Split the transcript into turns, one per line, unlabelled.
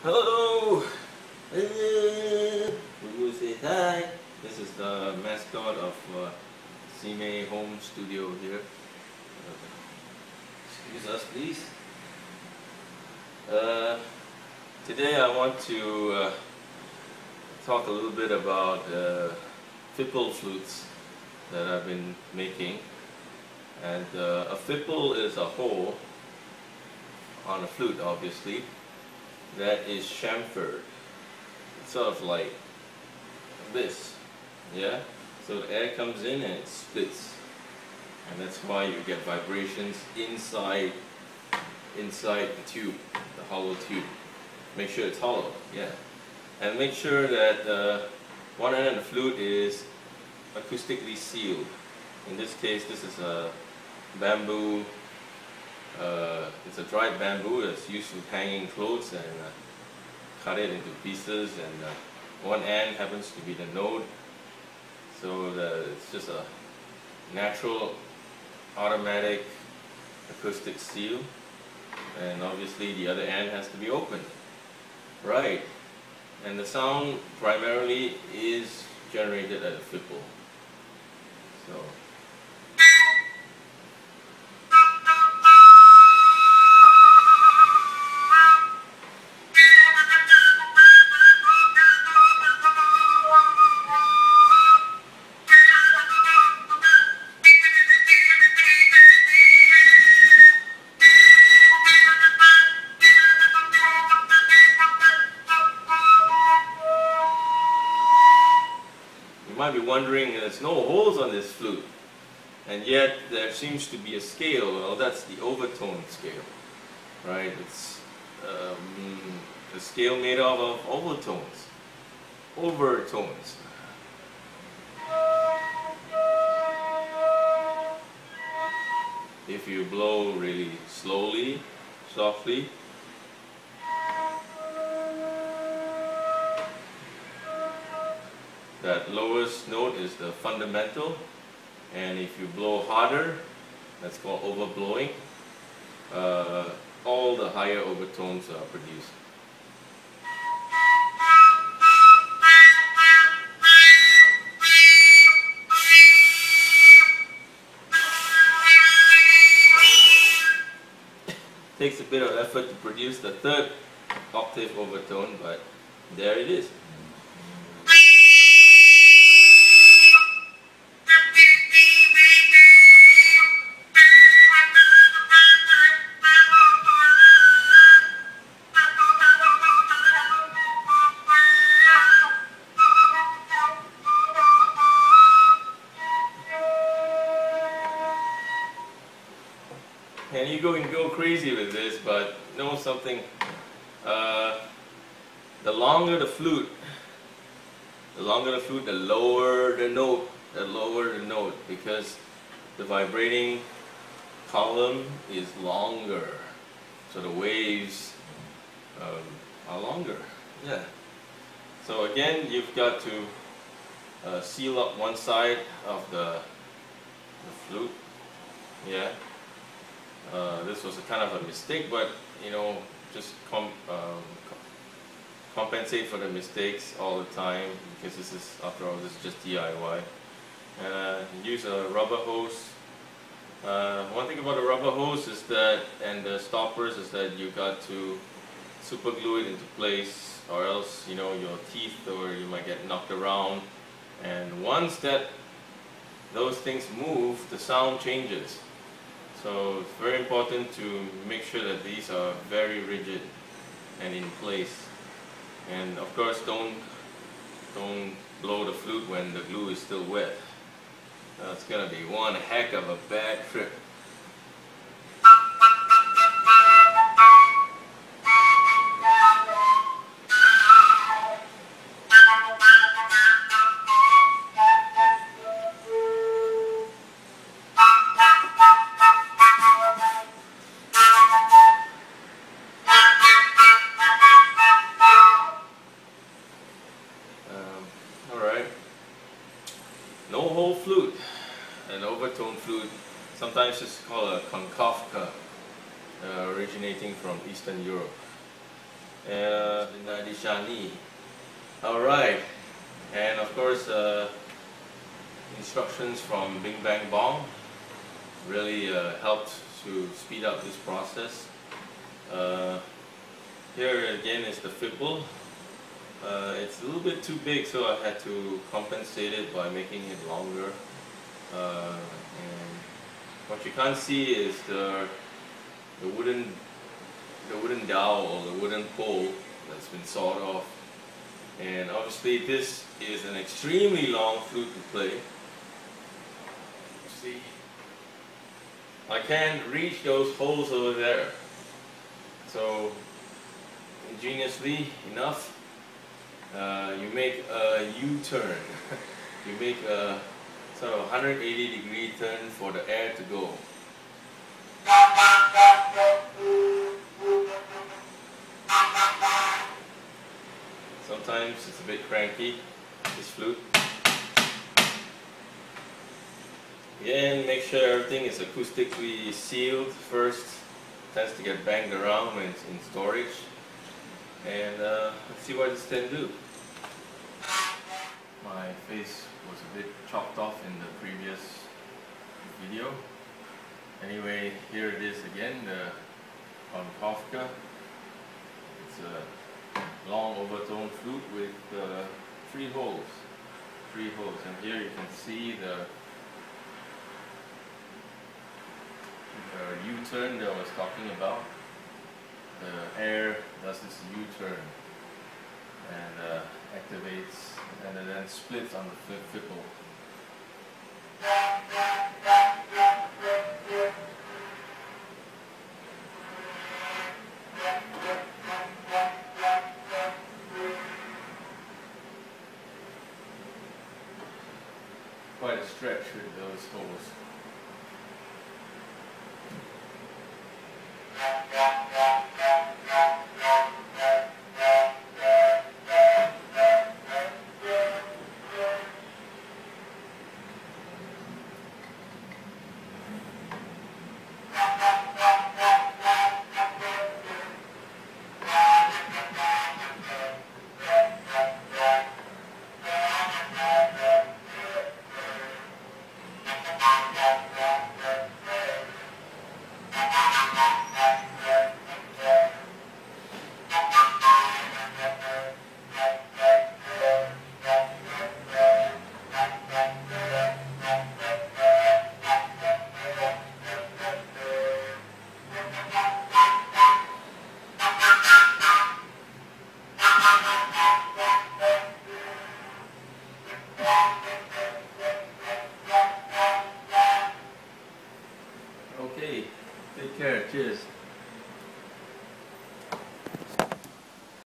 Hello! We say hi. This is the mascot of CMA Home Studio here. Excuse us, please. Today I want to talk a little bit about fipple flutes that I've been making. And a fipple is a hole on a flute, obviously, that is chamfered. It's sort of like this, yeah? So the air comes in and it splits, and that's why you get vibrations inside the tube, the hollow tube. Make sure it's hollow, yeah. And make sure that one end of the flute is acoustically sealed. In this case, this is a bamboo. It's a dried bamboo that's used for hanging clothes, and cut it into pieces, and one end happens to be the node, so it's just a natural automatic acoustic seal, and obviously the other end has to be open, right? And the sound primarily is generated at a fipple. So might be wondering, there's no holes on this flute, and yet there seems to be a scale. Well, that's the overtone scale, right? It's a scale made up of overtones. If you blow really slowly, softly, that lowest note is the fundamental, and if you blow harder, that's called overblowing. All the higher overtones are produced. Takes a bit of effort to produce the third octave overtone, but there it is. And you can go crazy with this, but know something, the longer the flute, the lower the note, because the vibrating column is longer, so the waves are longer, yeah. So again, you've got to seal up one side of the flute, yeah. This was a kind of a mistake, but you know, just compensate for the mistakes all the time, because this is, after all, this is just DIY. Use a rubber hose. One thing about the rubber hose is that, and the stoppers, is that you got to super glue it into place, or else, you know, your teeth, or you might get knocked around. And once those things move, the sound changes. So it's very important to make sure that these are very rigid and in place. And of course, don't blow the flute when the glue is still wet. That's gonna be one heck of a bad trip. No hole flute, an overtone flute, sometimes it's called a konkowka, originating from Eastern Europe. Alright, and of course instructions from Bing Bang Bong really helped to speed up this process. Here again is the fipple. It's a little bit too big, so I had to compensate it by making it longer. And what you can't see is the wooden dowel or the wooden pole that's been sawed off. And obviously this is an extremely long flute to play. See, I can't reach those holes over there. So ingeniously enough, you make a U-turn. You make a sort of 180-degree turn for the air to go. Sometimes it's a bit cranky, this flute. Again, make sure everything is acoustically sealed first. It tends to get banged around when it's in storage. And let's see what this can do. My face was a bit chopped off in the previous video. Anyway, here it is again, the Kafka. It's a long overtone flute with 3 holes. And here you can see the U-turn that I was talking about. The air does this U-turn and activates and then splits on the fipple. Quite a stretch with those holes. Okay, take care, cheers.